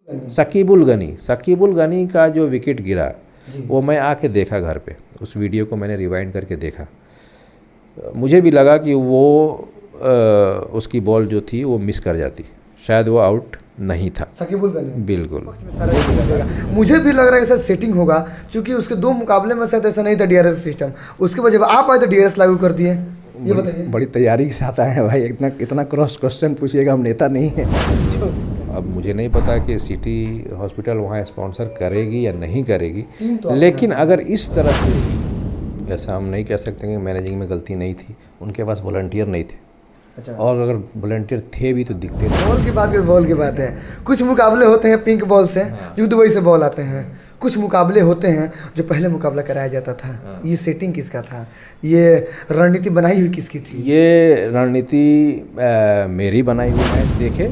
शकीबुल गनी का जो विकेट गिरा वो मैं आके देखा घर पे, उस वीडियो को मैंने रिवाइंड करके देखा। मुझे भी लगा कि वो उसकी बॉल जो थी वो मिस कर जाती, शायद वो आउट नहीं था शकीबुल गनी। बिल्कुल। मुझे भी लग रहा है ऐसा सेटिंग होगा, क्योंकि उसके 2 मुकाबले में शायद ऐसा नहीं था डीआरएस सिस्टम। उसके बाद जब आप आए तो डीआरएस लागू कर दिए। ये बताइए। बड़ी तैयारी के साथ आए हैं भाई, इतना क्रॉस क्वेश्चन पूछिएगा, हम नेता नहीं है। अब मुझे नहीं पता कि सिटी हॉस्पिटल वहाँ स्पॉन्सर करेगी या नहीं करेगी, लेकिन अगर इस तरह से, ऐसा हम नहीं कह सकते कि मैनेजिंग में गलती नहीं थी, उनके पास वॉलंटियर नहीं थे। अच्छा। और अगर वॉलंटियर थे भी तो दिखते थे। बॉल की बात है। कुछ मुकाबले होते हैं पिंक बॉल से, जो दुबई से बॉल आते हैं। कुछ मुकाबले होते हैं जो पहले मुकाबला कराया जाता था। ये सेटिंग किसका था? ये रणनीति बनाई हुई किसकी थी? ये रणनीति मेरी बनाई हुई है। देखे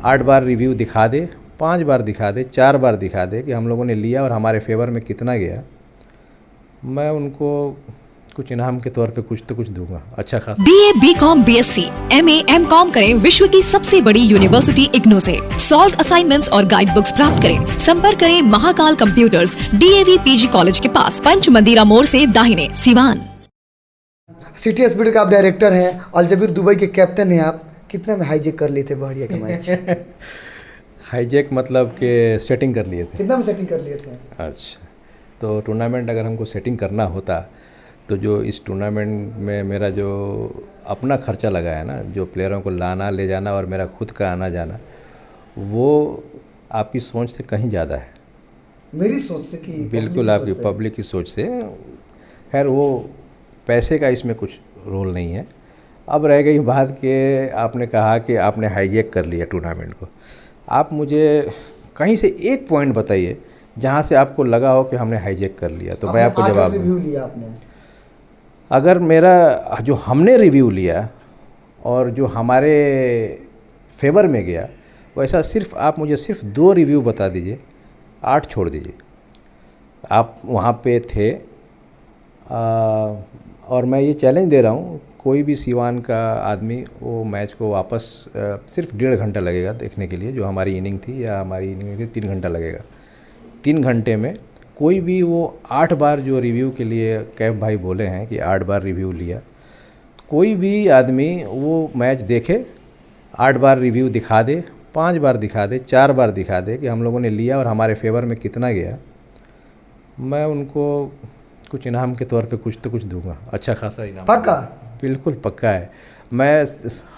8 बार रिव्यू दिखा दे, 5 बार दिखा दे, 4 बार दिखा दे कि हम लोगों ने लिया और हमारे फेवर में कितना गया, मैं उनको कुछ इनाम के तौर पे कुछ तो कुछ दूंगा अच्छा खासा। BA, BCom, BSc, MA, MCom करें विश्व की सबसे बड़ी यूनिवर्सिटी इग्नू से। सॉल्व असाइनमेंट्स और गाइड बुक्स प्राप्त करें। संपर्क करें Mahakal computers, DAV PG college के पास, पंच मंदिरा मोड़ से दाहिने, सिवान। सिटी हॉस्पिटल का आप डायरेक्टर हैं, अलजबीर दुबई के कैप्टन हैं आप। कितने में हाईजेक कर लिए थे बहरिया के मैच? हाईजेक मतलब कि सेटिंग कर लिए थे। कितना में सेटिंग कर लिए थे? अच्छा, तो टूर्नामेंट अगर हमको सेटिंग करना होता तो जो इस टूर्नामेंट में मेरा जो अपना खर्चा लगा है ना, जो प्लेयरों को लाना ले जाना और मेरा खुद का आना जाना, वो आपकी सोच से कहीं ज़्यादा है। मेरी सोच से कि बिल्कुल आपकी पब्लिक की सोच से। खैर वो पैसे का इसमें कुछ रोल नहीं है। अब रह गई बात कि आपने कहा कि आपने हाईजैक कर लिया टूर्नामेंट को। आप मुझे कहीं से एक पॉइंट बताइए जहाँ से आपको लगा हो कि हमने हाईजैक कर लिया, तो मैं आपको जवाब दूँ। रिव्यू लिया आपने? अगर मेरा जो हमने रिव्यू लिया और जो हमारे फेवर में गया, वैसा सिर्फ आप मुझे सिर्फ 2 रिव्यू बता दीजिए, 8 छोड़ दीजिए। आप वहाँ पे थे और मैं ये चैलेंज दे रहा हूँ, कोई भी सीवान का आदमी वो मैच को वापस सिर्फ 1.5 घंटा लगेगा देखने के लिए। जो हमारी इनिंग थी या हमारी इनिंग थी 3 घंटा लगेगा। 3 घंटे में कोई भी वो 8 बार जो रिव्यू के लिए कैब भाई बोले हैं कि 8 बार रिव्यू लिया, कोई भी आदमी वो मैच देखे, 8 बार रिव्यू दिखा दे, 5 बार दिखा दे, 4 बार दिखा दे कि हम लोगों ने लिया और हमारे फेवर में कितना गया, मैं उनको कुछ इनाम के तौर पे कुछ तो कुछ दूंगा अच्छा खासा इनाम। पक्का? बिल्कुल पक्का है। मैं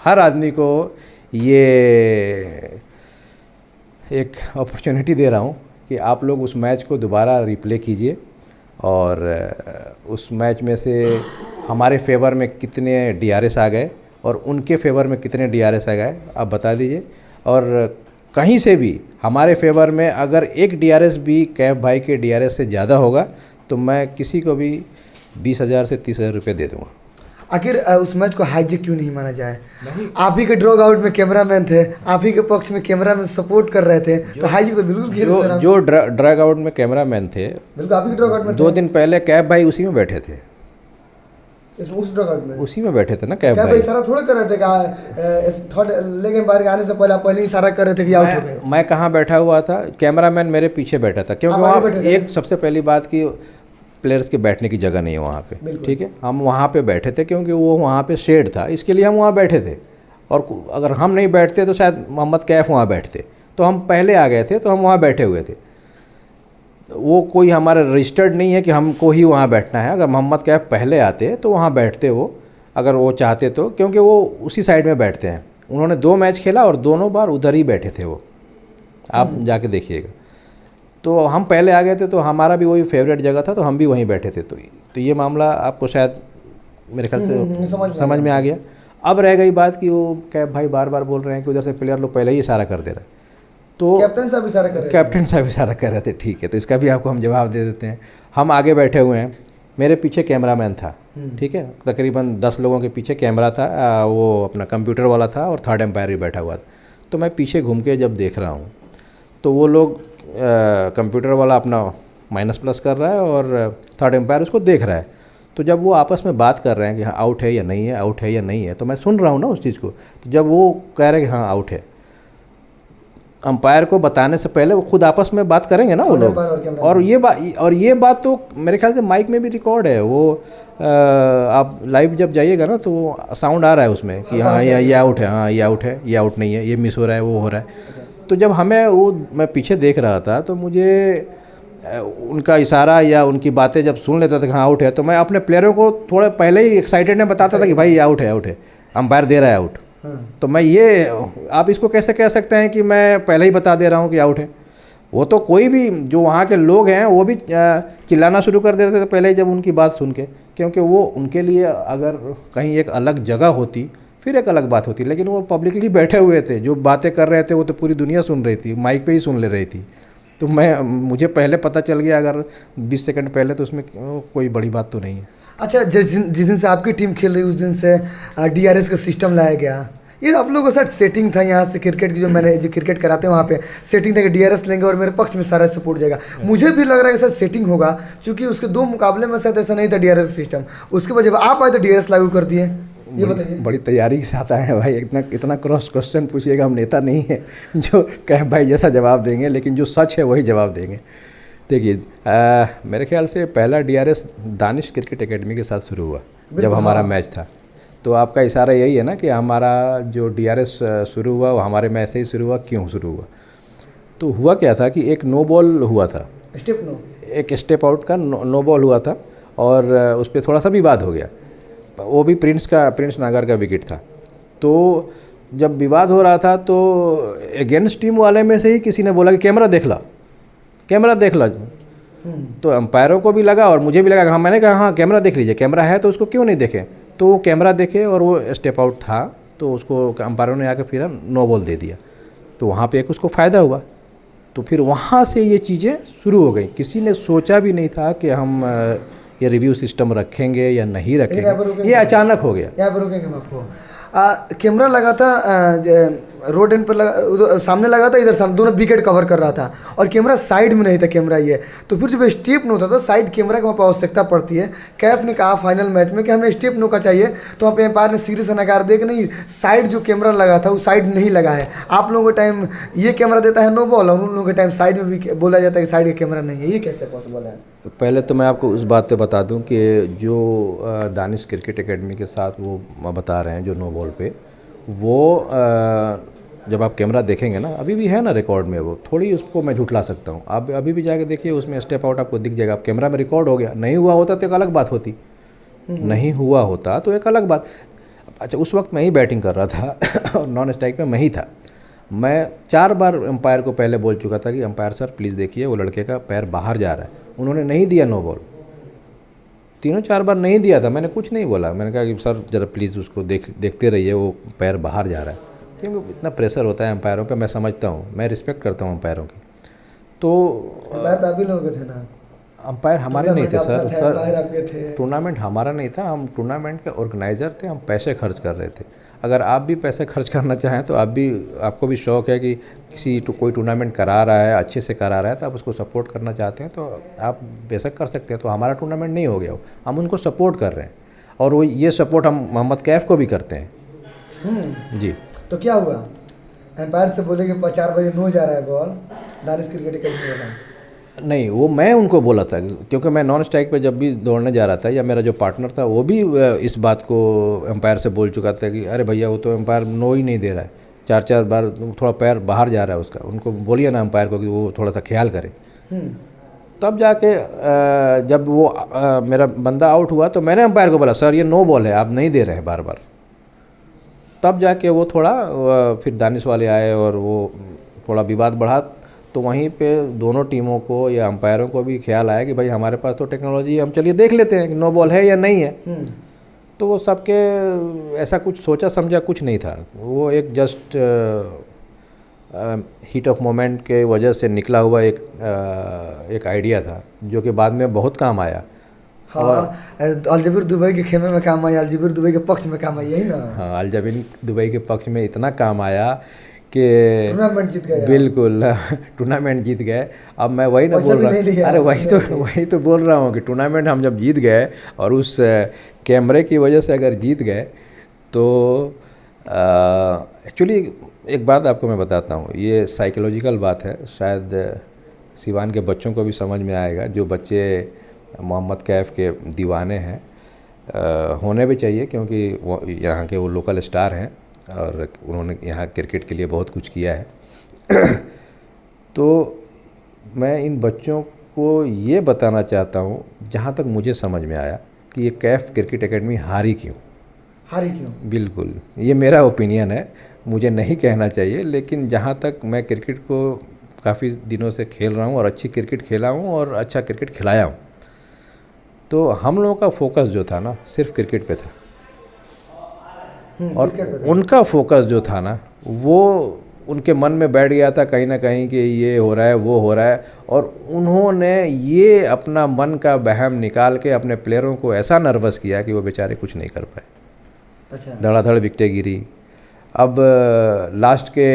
हर आदमी को ये एक अपॉर्चुनिटी दे रहा हूँ कि आप लोग उस मैच को दोबारा रिप्ले कीजिए और उस मैच में से हमारे फेवर में कितने DRS आ गए और उनके फेवर में कितने DRS आ गए आप बता दीजिए। और कहीं से भी हमारे फेवर में अगर एक DRS भी कैब भाई के DRS से ज़्यादा होगा तो मैं किसी को भी 20,000 से 30,000 रुपये दे दूँगा। आखिर उस मैच को हाईजेक क्यों नहीं माना जाए? आप ही के ड्रॉग आउट में कैमरामैन थे, आप ही के पक्ष में कैमरामैन सपोर्ट कर रहे थे, तो हाईजेक तो बिल्कुल जो ड्रैग आउट में कैमरामैन थे, बिल्कुल आप ही के ड्रॉग आउट में 2 दिन पहले कैब भाई उसी में बैठे थे। उस ड्रॉग आउट में उसी में बैठे थे ना कैब क्या भाई। इशारा थोड़ा कर रहे थे कि थर्ड लेग बाहर आने से पहले आप पहले इशारा कर रहे थे कि आउट हो गए? मैं कहाँ बैठा हुआ था, कैमरामैन मेरे पीछे बैठा था, क्योंकि वहाँ एक सबसे पहली बात कि प्लेयर्स के बैठने की जगह नहीं है वहाँ पे, ठीक है। हम वहाँ पे बैठे थे क्योंकि वो वहाँ पे शेड था, इसके लिए हम वहाँ बैठे थे। और अगर हम नहीं बैठते तो शायद मोहम्मद कैफ वहाँ बैठते, तो हम पहले आ गए थे तो हम वहाँ बैठे हुए थे। वो कोई हमारा रजिस्टर्ड नहीं है कि हमको ही वहाँ बैठना है। अगर मोहम्मद कैफ पहले आते तो वहाँ बैठते वो, अगर वो चाहते तो, क्योंकि वो उसी साइड में बैठते हैं। उन्होंने 2 मैच खेला और दोनों बार उधर ही बैठे थे वो, आप जाके देखिएगा। तो हम पहले आ गए थे तो हमारा भी वही फेवरेट जगह था, तो हम भी वहीं बैठे थे। तो ये मामला आपको शायद मेरे ख्याल से समझ में आ गया। अब रह गई बात कि वो कैब भाई बार बार बोल रहे हैं कि उधर से प्लेयर लोग पहले ही इशारा कर दे रहे हैं, तो कैप्टन साहब इशारा कर रहे थे। ठीक है, तो इसका भी आपको हम जवाब दे देते हैं। हम आगे बैठे हुए हैं, मेरे पीछे कैमरामैन था, ठीक है, तकरीबन 10 लोगों के पीछे कैमरा था, वो अपना कंप्यूटर वाला था और थर्ड एम्पायर भी बैठा हुआ था। तो मैं पीछे घूम के जब देख रहा हूँ तो वो लोग कंप्यूटर वाला अपना माइनस प्लस कर रहा है और थर्ड एम्पायर उसको देख रहा है। तो जब वो आपस में बात कर रहे हैं कि हाँ आउट है या नहीं है, आउट है या नहीं है, तो मैं सुन रहा हूँ ना उस चीज़ को। तो जब वो कह रहे हैं कि हाँ आउट है, अंपायर को बताने से पहले वो खुद आपस में बात करेंगे ना वो लोग। और ये बात तो मेरे ख्याल से माइक में भी रिकॉर्ड है वो। आप लाइव जब जाइएगा ना तो साउंड आ रहा है उसमें कि हाँ ये आउट है, हाँ ये आउट है, ये आउट नहीं है, ये मिस हो रहा है, वो हो रहा है। तो जब मैं पीछे देख रहा था तो मुझे उनका इशारा या उनकी बातें जब सुन लेता था कि हाँ आउट है, तो मैं अपने प्लेयरों को थोड़ा पहले ही एक्साइटेड में बताता था कि भाई ये आउट है, अंपायर दे रहा है आउट। तो मैं ये, आप इसको कैसे कह सकते हैं कि मैं पहले ही बता दे रहा हूँ कि आउट है। वो तो कोई भी जो वहाँ के लोग हैं वो भी चिल्लाना शुरू कर देते थे पहले ही जब उनकी बात सुन के, क्योंकि वो उनके लिए अगर कहीं एक अलग जगह होती फिर एक अलग बात होती, लेकिन वो पब्लिकली बैठे हुए थे, जो बातें कर रहे थे वो तो पूरी दुनिया सुन रही थी, माइक पे ही सुन ले रही थी। तो मुझे पहले पता चल गया अगर 20 सेकंड पहले, तो उसमें कोई बड़ी बात तो नहीं है। अच्छा, जिस दिन से आपकी टीम खेल रही उस दिन से DRS का सिस्टम लाया गया, ये आप लोगों का शायद सेटिंग था यहाँ से क्रिकेट की, जो मैंने जो क्रिकेट कराते हैं वहाँ पे सेटिंग था कि DRS लेंगे और मेरे पक्ष में सारा सपोर्ट जाएगा। मुझे भी लग रहा है कि शायद सेटिंग होगा, क्योंकि उसके 2 मुकाबले में शायद ऐसा नहीं था DRS सिस्टम। उसके बाद जब आप आए तो DRS लागू कर दिए। ये बताइए। बड़ी तैयारी के साथ आए हैं भाई, इतना क्रॉस क्वेश्चन पूछिएगा। हम नेता नहीं है जो कहे भाई जैसा जवाब देंगे, लेकिन जो सच है वही जवाब देंगे। देखिए, मेरे ख्याल से पहला DRS दानिश क्रिकेट एकेडमी के साथ शुरू हुआ जब हमारा मैच था। तो आपका इशारा यही है ना कि हमारा जो DRS शुरू हुआ वो हमारे मैच से ही शुरू हुआ। क्यों शुरू हुआ? तो हुआ क्या था कि एक नो बॉल हुआ था, एक स्टेप आउट का नो बॉल हुआ था, और उस पर थोड़ा सा विवाद हो गया। वो भी प्रिंस नागर का विकेट था। तो जब विवाद हो रहा था तो अगेंस्ट टीम वाले में से ही किसी ने बोला कि कैमरा देख ला। तो अंपायरों को भी लगा और मुझे भी लगा, हाँ मैंने कहा हाँ कैमरा देख लीजिए, कैमरा है तो उसको क्यों नहीं देखें। तो वो कैमरा देखे और वो स्टेप आउट था, तो उसको अंपायरों ने आकर फिर नो बॉल दे दिया। तो वहाँ पे एक उसको फ़ायदा हुआ। तो फिर वहाँ से ये चीज़ें शुरू हो गई। किसी ने सोचा भी नहीं था कि हम ये रिव्यू सिस्टम रखेंगे या नहीं रखेंगे, ये अचानक हो गया। यहाँ पर रुकेंगे हम आपको। कैमरा लगा था रोड एंड पर लगा, सामने लगा था, इधर दोनों विकेट कवर कर रहा था, और कैमरा साइड में नहीं था कैमरा ये। तो फिर जब स्टेप नो था तो साइड कैमरा की वहाँ पर आवश्यकता पड़ती है। कैफ ने कहा फाइनल मैच में कि हमें स्टेप नो का चाहिए, तो वहाँ पे एम्पायर ने सीरियस नकार दिया कि नहीं, साइड जो कैमरा लगा था वो साइड नहीं लगा है। आप लोगों के टाइम ये कैमरा देता है नो बॉल, और उन लोगों के टाइम साइड में भी बोला जाता है कि साइड का कैमरा नहीं है। ये कैसे पॉसिबल है? पहले तो मैं आपको उस बात पे बता दूं कि जो दानिश क्रिकेट एकेडमी के साथ वो बता रहे हैं जो नो बॉल पे, वो जब आप कैमरा देखेंगे ना, अभी भी है ना रिकॉर्ड में, वो थोड़ी उसको मैं झुठला सकता हूँ। आप अभी भी जाके देखिए, उसमें स्टेप आउट आपको दिख जाएगा। आप कैमरा में रिकॉर्ड हो गया, नहीं हुआ होता तो एक अलग बात होती, नहीं हुआ होता तो एक अलग बात। अच्छा, उस वक्त मैं ही बैटिंग कर रहा था और नॉन स्ट्राइक में मैं ही था। मैं 4 बार अंपायर को पहले बोल चुका था कि अंपायर सर प्लीज़ देखिए वो लड़के का पैर बाहर जा रहा है। उन्होंने नहीं दिया नो बॉल, 3-4 बार नहीं दिया था। मैंने कुछ नहीं बोला, मैंने कहा कि सर ज़रा प्लीज़ उसको देखते रहिए, वो पैर बाहर जा रहा है। क्योंकि इतना प्रेशर होता है अंपायरों पे, मैं समझता हूँ, मैं रिस्पेक्ट करता हूँ अंपायरों की। तो आप ही लोग थे ना, अंपायर हमारे नहीं थे सर, टूर्नामेंट हमारा नहीं था, हम टूर्नामेंट के ऑर्गेनाइज़र थे, हम पैसे खर्च कर रहे थे। अगर आप भी पैसे खर्च करना चाहें तो आपको भी शौक़ है कि कोई टूर्नामेंट करा रहा है, अच्छे से करा रहा है, तो आप उसको सपोर्ट करना चाहते हैं तो आप बेशक कर सकते हैं। तो हमारा टूर्नामेंट नहीं हो गया, हम उनको सपोर्ट कर रहे हैं, और वो ये सपोर्ट हम मोहम्मद कैफ को भी करते हैं। जी। तो क्या हुआ? एम्पायर से बोले कि 4 बजे नो जा रहा है बॉल, दानिश क्रिकेट एकेडमी वाला। नहीं, वो मैं उनको बोला था, क्योंकि मैं नॉन स्ट्राइक पे जब भी दौड़ने जा रहा था, या मेरा जो पार्टनर था वो भी इस बात को एम्पायर से बोल चुका था कि अरे भैया वो तो एम्पायर नो ही नहीं दे रहा है, 4-4 बार थोड़ा पैर बाहर जा रहा है उसका। उनको बोलिए ना एम्पायर को कि वो थोड़ा सा ख्याल करे। तब जाके जब वो मेरा बंदा आउट हुआ तो मैंने एम्पायर को बोला सर ये नो बॉल है, आप नहीं दे रहे हैं बार बार। तब जाके वो थोड़ा फिर दानिश वाले आए और वो थोड़ा विवाद बढ़ा। तो वहीं पे दोनों टीमों को या अंपायरों को भी ख्याल आया कि भाई हमारे पास तो टेक्नोलॉजी है, हम चलिए देख लेते हैं कि नो बॉल है या नहीं है। तो वो सबके ऐसा कुछ सोचा समझा कुछ नहीं था, वो एक जस्ट हीट ऑफ मोमेंट के वजह से निकला हुआ एक आइडिया था, जो कि बाद में बहुत काम आया। हाँ, अलजबीर दुबई के खेमे में काम आया, अलजबीर दुबई के पक्ष में काम आया, यही ना? हाँ, अलजबीर दुबई के पक्ष में इतना काम आया कि टूर्नामेंट जीत गए। बिल्कुल, टूर्नामेंट जीत गए। अब मैं वही ना बोल रहा, अरे वही तो बोल रहा हूँ कि टूर्नामेंट हम जब जीत गए और उस कैमरे की वजह से अगर जीत गए तो एक्चुअली एक बात आपको मैं बताता हूँ, ये साइकोलॉजिकल बात है, शायद सिवान के बच्चों को भी समझ में आएगा। जो बच्चे मोहम्मद कैफ़ के दीवाने हैं, होने भी चाहिए, क्योंकि वो यहाँ के वो लोकल स्टार हैं और उन्होंने यहाँ क्रिकेट के लिए बहुत कुछ किया है। तो मैं इन बच्चों को ये बताना चाहता हूँ, जहाँ तक मुझे समझ में आया, कि ये कैफ़ क्रिकेट एकेडमी हारी क्यों। बिल्कुल, ये मेरा ओपिनियन है, मुझे नहीं कहना चाहिए, लेकिन जहाँ तक मैं क्रिकेट को काफ़ी दिनों से खेल रहा हूँ और अच्छी क्रिकेट खेला हूँ और अच्छा क्रिकेट खिलाया हूँ, तो हम लोगों का फोकस जो था ना सिर्फ क्रिकेट पे था, और उनका फोकस जो था ना वो उनके मन में बैठ गया था कहीं ना कहीं कि ये हो रहा है वो हो रहा है, और उन्होंने ये अपना मन का वहम निकाल के अपने प्लेयरों को ऐसा नर्वस किया कि वो बेचारे कुछ नहीं कर पाए। अच्छा। धड़ाधड़ विकेटें गिरी। अब लास्ट के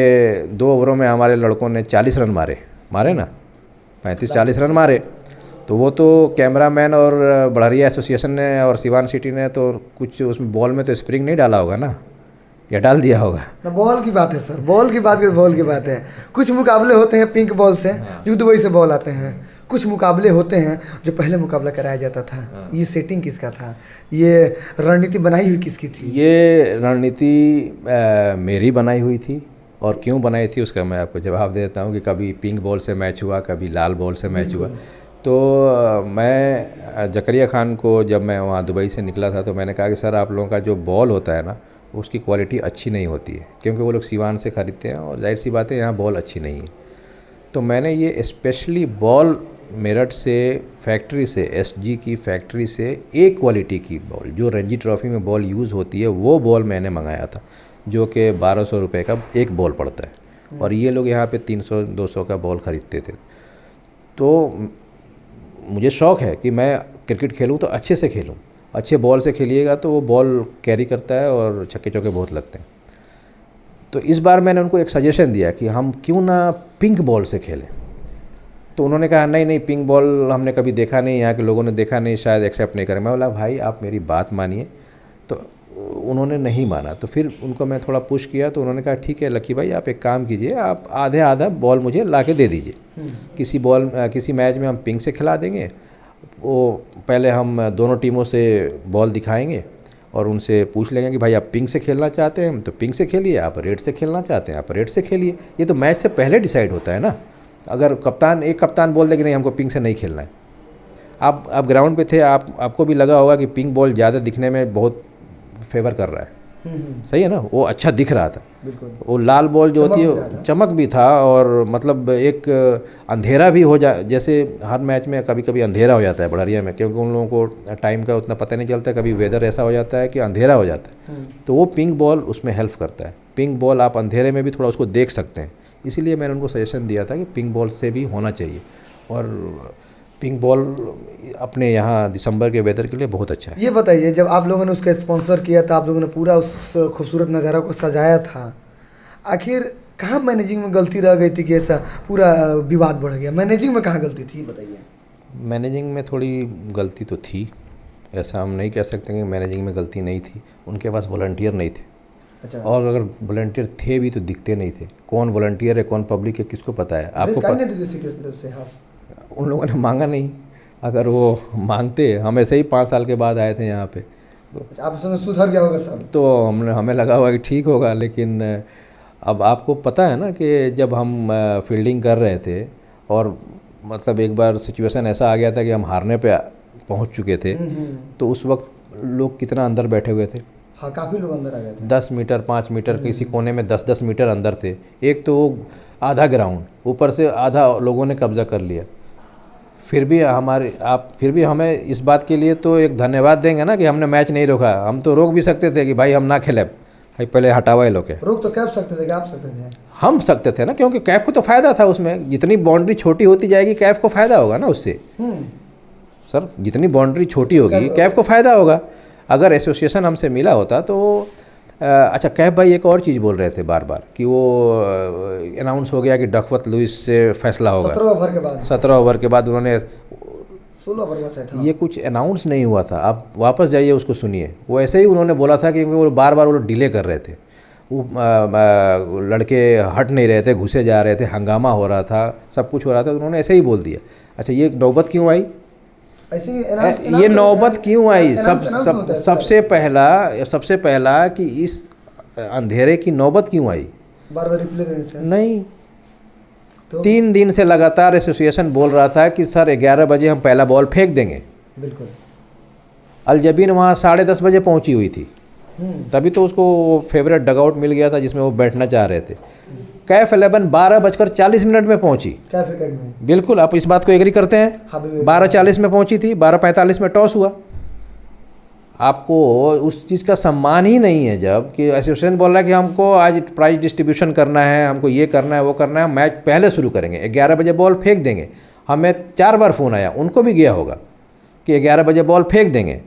2 ओवरों में हमारे लड़कों ने 40 रन मारे ना, 35-40 रन मारे। तो वो तो कैमरामैन और बढ़िया एसोसिएशन ने और सिवान सिटी ने तो कुछ उसमें बॉल में तो स्प्रिंग नहीं डाला होगा ना, या डाल दिया होगा ना। बॉल की बात है सर, बॉल की बात है। कुछ मुकाबले होते हैं पिंक बॉल से, जो दुबई से बॉल आते हैं। कुछ मुकाबले होते हैं जो पहले मुकाबला कराया जाता था। ये सेटिंग किसका था? ये रणनीति बनाई हुई किसकी थी? ये रणनीति मेरी बनाई हुई थी, और क्यों बनाई थी उसका मैं आपको जवाब देता हूँ कि कभी पिंक बॉल से मैच हुआ, कभी लाल बॉल से मैच हुआ। तो मैं जकरिया खान को, जब मैं वहाँ दुबई से निकला था, तो मैंने कहा कि सर आप लोगों का जो बॉल होता है ना उसकी क्वालिटी अच्छी नहीं होती है, क्योंकि वो लोग सिवान से ख़रीदते हैं और जाहिर सी बात है यहाँ बॉल अच्छी नहीं है। तो मैंने ये स्पेशली बॉल मेरठ से फैक्ट्री से, एसजी की फैक्ट्री से एक क्वालिटी की बॉल, जो रणजी ट्रॉफी में बॉल यूज़ होती है, वो बॉल मैंने मंगाया था, जो कि 1200 रुपये का एक बॉल पड़ता है, और ये लोग यहाँ पे 300-200 का बॉल ख़रीदते थे। तो मुझे शौक़ है कि मैं क्रिकेट खेलूँ तो अच्छे से खेलूँ, अच्छे बॉल से खेलिएगा तो वो बॉल कैरी करता है और छक्के चौके बहुत लगते हैं। तो इस बार मैंने उनको एक सजेशन दिया कि हम क्यों ना पिंक बॉल से खेलें। तो उन्होंने कहा नहीं पिंक बॉल हमने कभी देखा नहीं, यहाँ के लोगों ने देखा नहीं, शायद एक्सेप्ट नहीं करें। मैं बोला भाई आप मेरी बात मानिए। तो उन्होंने नहीं माना, तो फिर उनको मैं थोड़ा पुश किया, तो उन्होंने कहा ठीक है लकी भाई आप एक काम कीजिए, आप आधा बॉल मुझे ला के दे दीजिए। किसी मैच में हम पिंक से खिला देंगे, वो पहले हम दोनों टीमों से बॉल दिखाएंगे और उनसे पूछ लेंगे कि भाई आप पिंक से खेलना चाहते हैं तो पिंक से खेलिए, आप रेड से खेलना चाहते हैं आप रेड से खेलिए। ये तो मैच से पहले डिसाइड होता है ना। अगर एक कप्तान बोल दे कि नहीं हमको पिंक से नहीं खेलना है, आप ग्राउंड पे थे, आपको भी लगा होगा कि पिंक बॉल ज़्यादा दिखने में बहुत फेवर कर रहा है, सही है ना, वो अच्छा दिख रहा था। वो लाल बॉल जो होती है चमक भी था, और मतलब एक अंधेरा भी हो जैसे हर मैच में कभी कभी अंधेरा हो जाता है बढ़िया में, क्योंकि उन लोगों को टाइम का उतना पता नहीं चलता, कभी वेदर ऐसा हो जाता है कि अंधेरा हो जाता है, तो वो पिंक बॉल उसमें हेल्प करता है। पिंक बॉल आप अंधेरे में भी थोड़ा उसको देख सकते हैं, इसीलिए मैंने उनको सजेशन दिया था कि पिंक बॉल से भी होना चाहिए। और पिंक बॉल अपने यहाँ दिसंबर के वेदर के लिए बहुत अच्छा है। ये बताइए, जब आप लोगों ने उसका स्पॉन्सर किया था, आप लोगों ने पूरा उस खूबसूरत नज़ारा को सजाया था, आखिर कहाँ मैनेजिंग में गलती रह गई थी कि ऐसा पूरा विवाद बढ़ गया? मैनेजिंग में कहाँ गलती थी बताइए। मैनेजिंग में थोड़ी गलती तो थी, ऐसा हम नहीं कह सकते कि मैनेजिंग में गलती नहीं थी। उनके पास वॉलंटियर नहीं थे। अच्छा। और अगर वॉलंटियर थे भी तो दिखते नहीं थे। कौन वॉलंटियर है कौन पब्लिक है किसको पता है? आपको उन लोगों ने मांगा नहीं। अगर वो मांगते, हम ऐसे ही 5 साल के बाद आए थे यहाँ पे, आप उसमें सुधर गया होगा सब, तो हमें लगा हुआ कि ठीक होगा। लेकिन अब आपको पता है ना कि जब हम फील्डिंग कर रहे थे और मतलब एक बार सिचुएशन ऐसा आ गया था कि हम हारने पे पहुँच चुके थे, तो उस वक्त लोग कितना अंदर बैठे हुए थे। हाँ, काफ़ी लोग अंदर आ गए थे। 10 मीटर 5 मीटर किसी कोने में 10-10 मीटर अंदर थे। एक तो आधा ग्राउंड, ऊपर से आधा लोगों ने कब्जा कर लिया। फिर भी हमें इस बात के लिए तो एक धन्यवाद देंगे ना कि हमने मैच नहीं रोका। हम तो रोक भी सकते थे कि भाई हम ना खेले, भाई पहले हटावा ये लोग के। रोक तो कैप सकते थे, आप सकते थे? हम सकते थे ना, क्योंकि कैप को तो फ़ायदा था उसमें। जितनी बाउंड्री छोटी होती जाएगी कैप को फ़ायदा होगा ना उससे। सर जितनी बाउंड्री छोटी होगी कैप को फ़ायदा होगा। अगर एसोसिएशन हमसे मिला होता तो अच्छा। कैफ भाई एक और चीज़ बोल रहे थे बार बार कि वो अनाउंस हो गया कि डकवर्थ लुइस से फैसला होगा 17 ओवर के बाद उन्होंने 16 ओवर में था। ये कुछ अनाउंस नहीं हुआ था। आप वापस जाइए उसको सुनिए। वो ऐसे ही उन्होंने बोला था कि वो बार बार वो लोग डिले कर रहे थे। वो लड़के हट नहीं रहे थे, घुसे जा रहे थे, हंगामा हो रहा था, सब कुछ हो रहा था, तो उन्होंने ऐसे ही बोल दिया। अच्छा ये नौबत क्यों आई? ऐसे ये नौबत क्यों आई? सबसे पहला कि इस अंधेरे की नौबत क्यों आई? बार बार रिप्ले देने से नहीं, तो 3 दिन से लगातार एसोसिएशन बोल रहा था कि सर 11 बजे हम पहला बॉल फेंक देंगे। बिल्कुल। अलजबीन वहाँ 10:30 बजे पहुँची हुई थी, तभी तो उसको फेवरेट डगआउट मिल गया था जिसमें वो बैठना चाह रहे थे। कैफ 11 12:40 में पहुंची। कैफ में बिल्कुल, आप इस बात को एग्री करते हैं? हाँ, 12:40 में पहुंची थी, 12:45 में टॉस हुआ। आपको उस चीज़ का सम्मान ही नहीं है जब कि एसोसिएशन बोल रहा है कि हमको आज प्राइज डिस्ट्रीब्यूशन करना है, हमको ये करना है, वो करना है, मैच पहले शुरू करेंगे, 11 बजे बॉल फेंक देंगे। हमें 4 बार फ़ोन आया, उनको भी गया होगा कि 11 बजे बॉल फेंक देंगे।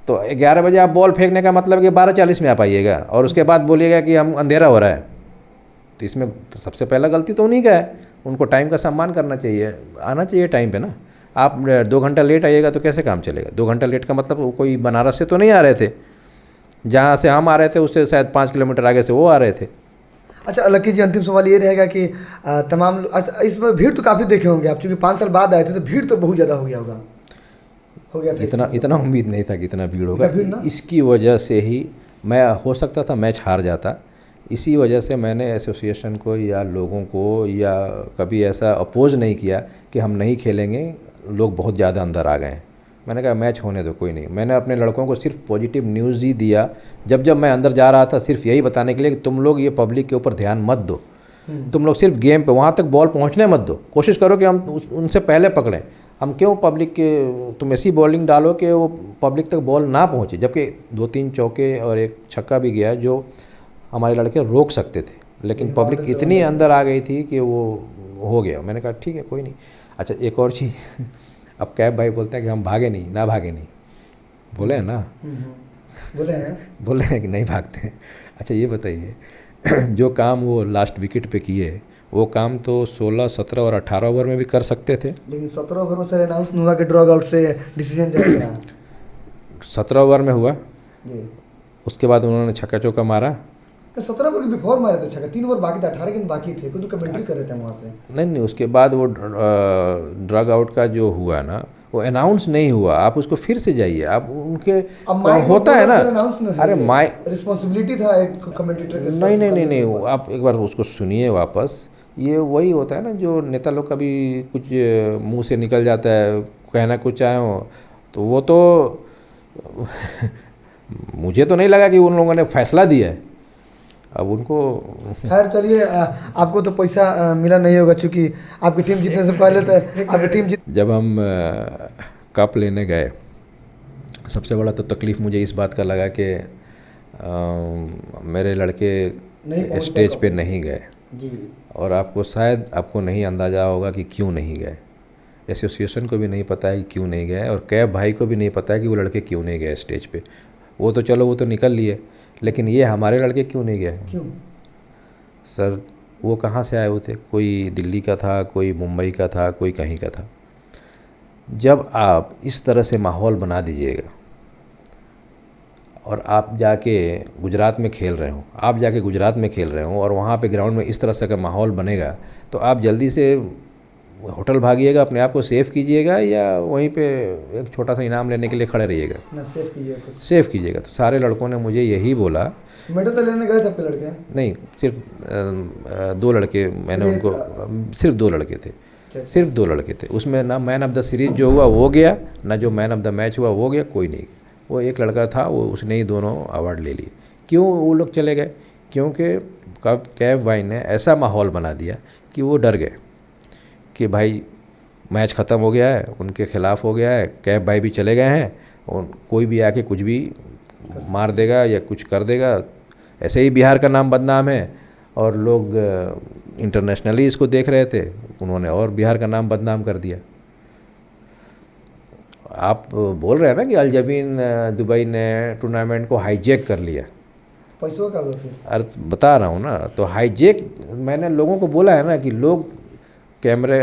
तो 11 बजे आप बॉल फेंकने का मतलब कि 12:40 में आप आइएगा और उसके बाद बोलिएगा कि हम अंधेरा हो रहा है। तो इसमें सबसे पहला गलती तो उन्हीं का है। उनको टाइम का सम्मान करना चाहिए, आना चाहिए टाइम पे ना। आप 2 घंटा लेट आइएगा तो कैसे काम चलेगा? 2 घंटा लेट का मतलब वो कोई बनारस से तो नहीं आ रहे थे, जहाँ से हम आ रहे थे उससे शायद 5 किलोमीटर आगे से वो आ रहे थे। अच्छा लकी जी, अंतिम सवाल ये रहेगा कि तमाम अच्छा इसमें भीड़ तो काफ़ी देखे होंगे आप, चूँकि 5 साल बाद आए थे तो भीड़ तो बहुत ज़्यादा हो गया होगा। हो गया था इतना उम्मीद नहीं था कि इतना भीड़ होगा। भीड़ ना? इसकी वजह से ही मैं हो सकता था मैच हार जाता। इसी वजह से मैंने एसोसिएशन को या लोगों को या कभी ऐसा अपोज नहीं किया कि हम नहीं खेलेंगे, लोग बहुत ज़्यादा अंदर आ गए हैं। मैंने कहा मैच होने दो, कोई नहीं। मैंने अपने लड़कों को सिर्फ पॉजिटिव न्यूज़ ही दिया। जब मैं अंदर जा रहा था सिर्फ यही बताने के लिए कि तुम लोग ये पब्लिक के ऊपर ध्यान मत दो, तुम लोग सिर्फ गेम पे, वहाँ तक बॉल पहुँचने मत दो, कोशिश करो कि हम उनसे पहले पकड़ें। हम क्यों पब्लिक के, तुम ऐसी बॉलिंग डालो कि वो पब्लिक तक बॉल ना पहुँचे। जबकि 2-3 चौके और 1 छक्का भी गया जो हमारे लड़के रोक सकते थे, लेकिन पब्लिक इतनी अंदर आ गई थी कि वो हो गया। मैंने कहा ठीक है कोई नहीं। अच्छा एक और चीज़ अब कैब भाई बोलते हैं कि हम भागे नहीं, ना भागे नहीं, बोले हैं ना? बोले हैं कि नहीं भागते हैं। अच्छा ये बताइए जो काम वो लास्ट विकेट पे किए वो काम तो 16, 17 और 18 ओवर में भी कर सकते थे। लेकिन 17 ओवर में सर अनाउंस हुआ कि ड्रॉग आउट से डिसीजन जाएगा। 17 ओवर में हुआ जी, उसके बाद उन्होंने छक्का चौका मारा। 17 ओवर के बिफोर मारे थे छक्का, 3 ओवर बाकी था, 18 गेंद बाकी थे, खुद कमेंट्री कर रहे थे वहाँ से। नहीं, उसके बाद वो ड्रग आउट का जो हुआ ना वो अनाउंस नहीं हुआ। आप उसको फिर से जाइए, आप उनके होता है ना, अरे माई रिस्पॉन्सिबिलिटी था एक कमेंटेटर के। नहीं, आप एक बार उसको सुनिए वापस। ये वही होता है ना जो नेता लोग कभी कुछ मुंह से निकल जाता है, कहना कुछ चाहे हो तो वो तो मुझे तो नहीं लगा कि उन लोगों ने फैसला दिया है। अब उनको खैर चलिए, आपको तो पैसा मिला नहीं होगा चूँकि आपकी टीम जीतने से पहले तो आपकी टीम जब हम कप लेने गए, सबसे बड़ा तो तकलीफ़ मुझे इस बात का लगा कि मेरे लड़के स्टेज पे नहीं गए जी। और आपको नहीं अंदाज़ा होगा कि क्यों नहीं गए। एसोसिएशन को भी नहीं पता है कि क्यों नहीं गए और कैब भाई को भी नहीं पता है कि वो लड़के क्यों नहीं गए स्टेज पे। वो तो चलो वो तो निकल लिए, लेकिन ये हमारे लड़के क्यों नहीं गए? क्यों सर? वो कहाँ से आए हुए थे? कोई दिल्ली का था, कोई मुंबई का था, कोई कहीं का था। जब आप इस तरह से माहौल बना दीजिएगा और आप जाके गुजरात में खेल रहे हो, और वहाँ पे ग्राउंड में इस तरह से का माहौल बनेगा तो आप जल्दी से होटल भागिएगा, अपने आप को सेफ कीजिएगा या वहीं पे एक छोटा सा इनाम लेने के लिए खड़े रहिएगा? ना सेफ कीजिएगा। तो सारे लड़कों ने मुझे यही बोला। मेडल तो लेने गए थे आपके लड़के? नहीं, सिर्फ 2 लड़के, मैंने उनको सिर्फ 2 लड़के थे, सिर्फ 2 लड़के थे। उसमें ना मैन ऑफ द सीरीज़ जो हुआ वो गया, ना जो मैन ऑफ द मैच हुआ वो गया, कोई नहीं। वो एक लड़का था, वो उसने ही दोनों अवार्ड ले लिए। क्यों वो लोग चले गए? क्योंकि कैब भाई ने ऐसा माहौल बना दिया कि वो डर गए कि भाई मैच ख़त्म हो गया है, उनके ख़िलाफ़ हो गया है, कैब भाई भी चले गए हैं और कोई भी आके कुछ भी मार देगा या कुछ कर देगा। ऐसे ही बिहार का नाम बदनाम है और लोग इंटरनेशनली इसको देख रहे थे, उन्होंने और बिहार का नाम बदनाम कर दिया। आप बोल रहे हैं ना कि अलजबीन दुबई ने टूर्नामेंट को हाईजैक कर लिया, पैसों का फिर? अरे बता रहा हूँ ना, तो हाईजैक मैंने लोगों को बोला है ना कि लोग कैमरे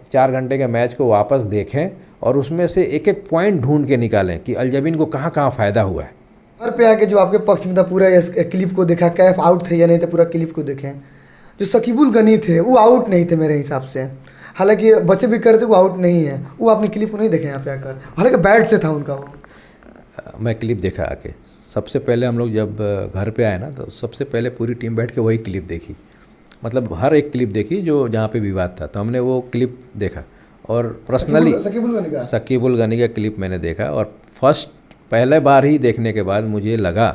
4 घंटे के मैच को वापस देखें और उसमें से एक एक पॉइंट ढूंढ के निकालें कि अलजबीन को कहाँ कहाँ फ़ायदा हुआ है। घर पे आके जो आपके पक्ष में था पूरा इस क्लिप को देखा, कैफ आउट थे या नहीं थे पूरा क्लिप को देखें। जो शकीबुल गनी थे वो आउट नहीं थे मेरे हिसाब से, हालांकि बच्चे भी करते वो आउट नहीं है। वो आपने क्लिप को नहीं देखे यहाँ पे आकर, हालांकि बैट से था उनका वो। मैं क्लिप देखा आके, सबसे पहले हम लोग जब घर पे आए ना तो सबसे पहले पूरी टीम बैठ के वही क्लिप देखी, मतलब हर एक क्लिप देखी जो जहाँ पे विवाद था, तो हमने वो क्लिप देखा। और पर्सनली शकीबुल गनी का क्लिप मैंने देखा, और फर्स्ट पहले बार ही देखने के बाद मुझे लगा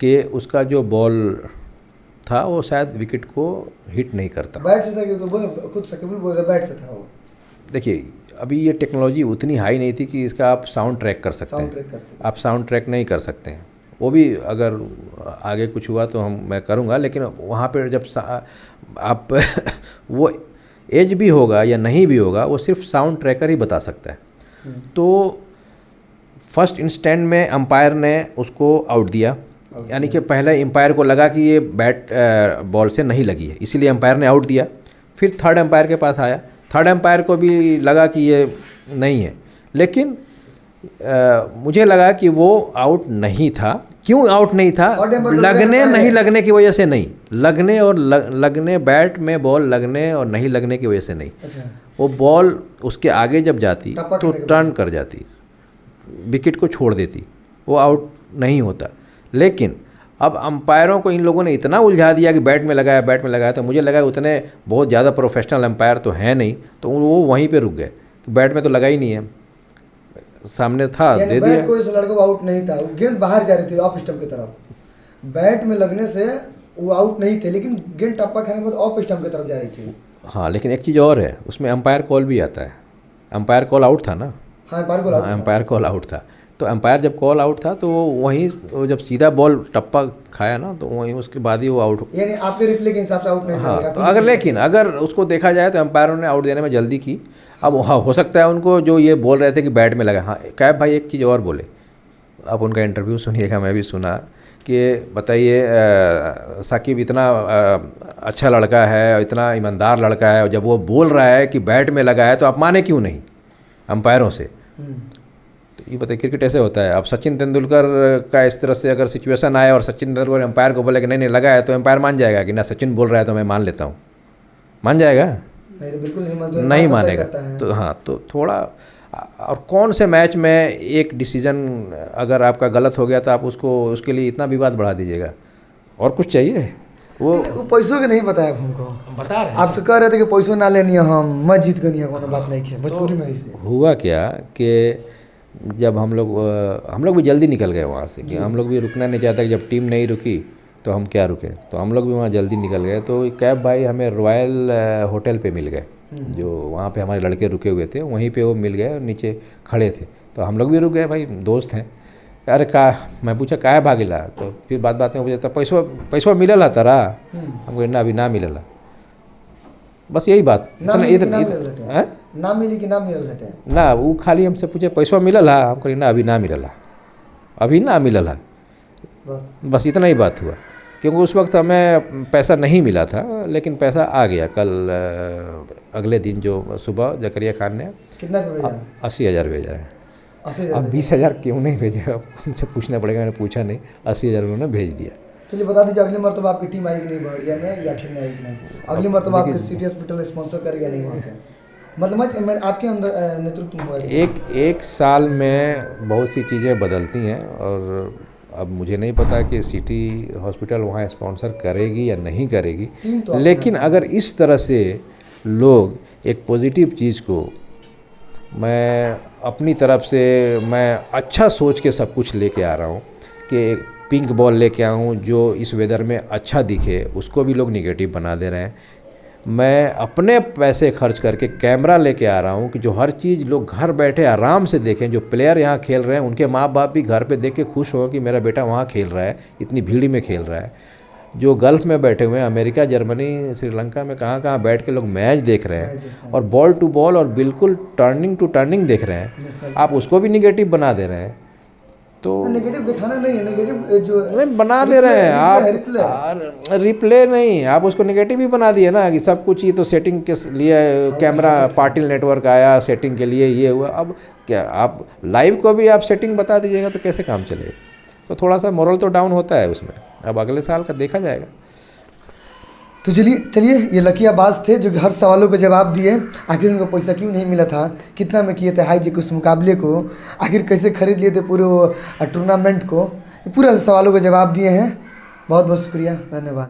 कि उसका जो बॉल था वो शायद विकेट को हिट नहीं करता। बैट से था, तो बोले खुद शकीबुल बोल रहे बैट से था वो। देखिए अभी ये टेक्नोलॉजी उतनी हाई नहीं थी कि इसका आप साउंड ट्रैक कर सकते हैं, आप साउंड ट्रैक नहीं कर सकते हैं। वो भी अगर आगे कुछ हुआ तो मैं करूँगा, लेकिन वहाँ पर जब आप वो एज भी होगा या नहीं भी होगा वो सिर्फ साउंड ट्रैकर ही बता सकता है। तो फर्स्ट इंस्टेंट में अंपायर ने उसको आउट दिया, यानी कि पहले अंपायर को लगा कि ये बैट बॉल से नहीं लगी है, इसीलिए अंपायर ने आउट दिया। फिर थर्ड अंपायर के पास आया, थर्ड अंपायर को भी लगा कि ये नहीं है, लेकिन मुझे लगा कि वो आउट नहीं था। क्यों आउट नहीं था? लगने नहीं लगने की वजह से नहीं, लगने और लगने बैट में बॉल लगने और नहीं लगने की वजह से नहीं। अच्छा। वो बॉल उसके आगे जब जाती तो टर्न कर जाती, विकेट को छोड़ देती, वो आउट नहीं होता। लेकिन अब अंपायरों को इन लोगों ने इतना उलझा दिया कि बैट में लगाया, बैट में लगाया, तो मुझे लगा उतने बहुत ज़्यादा प्रोफेशनल अंपायर तो हैं नहीं, तो वो वहीं पे रुक गए। बैट में तो लगा ही नहीं है, सामने था, दे दिया। कोई लड़का आउट नहीं था, गेंद बाहर जा रही थी ऑफ स्टंप की तरफ। बैट में लगने से वो आउट नहीं थे, लेकिन गेंद टप्पा खाने के बाद ऑफ स्टंप की तरफ जा रही थी। हाँ, लेकिन एक चीज़ और है, उसमें अंपायर कॉल भी आता है। अंपायर कॉल आउट था ना? हाँ, अंपायर कॉल आउट था। तो अंपायर जब कॉल आउट था तो वहीं जब सीधा बॉल टप्पा खाया ना तो वहीं उसके बाद ही वो आउट, यानी आपके रिप्ले के हिसाब से आउट नहीं था। हाँ, तो अगर उसको देखा जाए तो अंपायरों ने आउट देने में जल्दी की। अब हाँ, हो सकता है उनको जो ये बोल रहे थे कि बैट में लगा। हाँ, कैब भाई एक चीज़ और बोले, आप उनका इंटरव्यू सुनिएगा, मैं भी सुना कि बताइए साकिब इतना अच्छा लड़का है, इतना ईमानदार लड़का है, और जब वो बोल रहा है कि बैट में लगा है तो आप माने क्यों नहीं अंपायरों से? तो ये बताइए क्रिकेट ऐसे होता है। अब सचिन तेंदुलकर का इस तरह से अगर सिचुएशन आए और सचिन तेंदुलकर अंपायर को बोले कि नहीं लगा है, तो अंपायर मान जाएगा कि ना सचिन बोल रहा है तो मैं मान लेता हूँ? मान जाएगा? नहीं, तो बिल्कुल नहीं मानेगा। तो हाँ, तो थोड़ा, और कौन से मैच में एक डिसीजन अगर आपका गलत हो गया तो आप उसके लिए इतना विवाद बढ़ा दीजिएगा? और कुछ चाहिए? वो पैसों के नहीं बताया हमको, बता रहे आप तो कह रहे थे कि पैसों ना लेनी है, मैं जीत गई, कोनो बात नहीं है भोजपुरी में। ऐसे हुआ क्या कि जब हम लोग भी जल्दी निकल गए वहाँ से, कि हम लोग भी रुकना नहीं चाहता कि जब टीम नहीं रुकी तो हम क्या रुके, तो हम लोग भी वहाँ जल्दी निकल गए। तो कैब भाई हमें रॉयल होटल पे मिल गए, जो वहाँ पे हमारे लड़के रुके हुए थे वहीं पे वो मिल गए और नीचे खड़े थे। तो हम लोग भी रुक गए, भाई दोस्त हैं। अरे मैं पूछा काहे भागिला, तो फिर बात में पूछा पैसा मिलल तारा? हम कहे ना, अभी ना मिलल। बस यही बात। ना मिली कि ना मिलल हटे ना, वो खाली हमसे पूछे पैसा मिलल है, हम कहे ना अभी ना मिलल, अभी ना मिलल है, बस इतना ही बात हुआ। क्योंकि उस वक्त हमें पैसा नहीं मिला था, लेकिन पैसा आ गया कल अगले दिन, जो सुबह जकरिया खान ने कितना भेजा? 80,000 भेजा है। अब 20,000 क्यों नहीं भेजेगा, उनसे पूछना पड़ेगा, मैंने पूछा नहीं। 80,000 उन्होंने भेज दिया। चलिए बता दीजिए, अगली मरतबा आपकी टीम आएगी नहीं बढ़िया में, या खेलने आएगी नहीं? अगली मरतबा आपके सिटी हॉस्पिटल स्पॉन्सर करेगा नहीं वहाँ पे? मतलब मैं आपके अंदर नेतृत्व हुआ एक साल में बहुत सी चीज़ें बदलती हैं, और अब मुझे नहीं पता कि सिटी हॉस्पिटल वहाँ स्पॉन्सर करेगी या नहीं करेगी, तो लेकिन अगर इस तरह से लोग एक पॉजिटिव चीज़ को, मैं अपनी तरफ से मैं अच्छा सोच के सब कुछ लेके आ रहा हूँ कि पिंक बॉल लेके आऊँ जो इस वेदर में अच्छा दिखे, उसको भी लोग निगेटिव बना दे रहे हैं। मैं अपने पैसे खर्च करके कैमरा लेके आ रहा हूँ कि जो हर चीज़ लोग घर बैठे आराम से देखें। जो प्लेयर यहाँ खेल रहे हैं उनके माँ बाप भी घर पे देख के खुश हों कि मेरा बेटा वहाँ खेल रहा है, इतनी भीड़ में खेल रहा है। जो गल्फ़ में बैठे हुए हैं, अमेरिका, जर्मनी, श्रीलंका में कहाँ बैठ के लोग मैच देख रहे हैं, और बॉल टू बॉल और बिल्कुल टर्निंग टू टर्निंग देख रहे हैं, आप उसको भी निगेटिव बना दे रहे हैं। तो नेगेटिव दिखाना नहीं है, नेगेटिव जो नहीं बना दे रहे हैं आप, रिप्ले नहीं, आप उसको नेगेटिव ही बना दिए ना कि सब कुछ ये तो सेटिंग के लिए कैमरा पार्टिल नेटवर्क आया, सेटिंग के लिए ये हुआ। अब क्या आप लाइव को भी आप सेटिंग बता दीजिएगा तो कैसे काम चलेगा? तो थोड़ा सा मोरल तो डाउन होता है उसमें। अब अगले साल का देखा जाएगा। तो चलिए ये लकीयाबाज थे जो हर सवालों के जवाब दिए। आखिर उनको पैसा क्यों नहीं मिला था, कितना में किए थे हाई जी उस मुकाबले को, आखिर कैसे खरीद लिए थे पूरे टूर्नामेंट को, पूरा सवालों के जवाब दिए हैं। बहुत बहुत शुक्रिया, धन्यवाद।